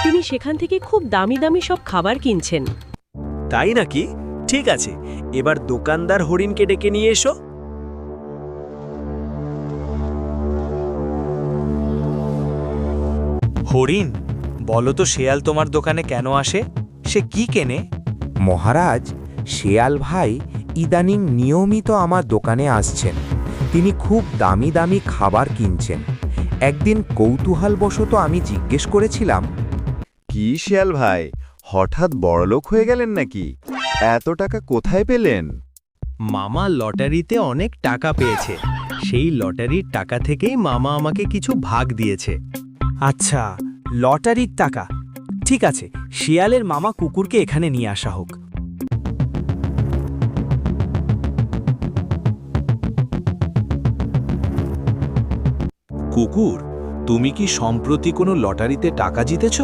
তিনি সেখান থেকে খুব দামি দামি সব খাবার কিনছেন। তাই নাকি? ঠিক আছে, এবার দোকানদার হরিণকে ডেকে নিয়ে এসো। হরিণ, বলো তো শেয়াল তোমার দোকানে কেন আসে? সে কি কেনে? মহারাজ, শেয়াল ভাই ইদানিং নিয়মিত আমার দোকানে আসছেন। তিনি খুব দামি দামি খাবার কিনছেন। একদিন কৌতূহলবশত আমি জিজ্ঞেস করেছিলাম, কি শিয়াল ভাই, হঠাৎ বড়লোক হয়ে গেলেন নাকি? এত টাকা কোথায় পেলেন? মামা লটারিতে অনেক টাকা পেয়েছে, সেই লটারির টাকা থেকেই মামা আমাকে কিছু ভাগ দিয়েছে। আচ্ছা, লটারির টাকা। ঠিক আছে, শিয়ালের মামা কুকুরকে এখানে নিয়ে আসা হোক। কুকুর, তুমি কি সম্প্রতি কোনো লটারিতে টাকা জিতেছ?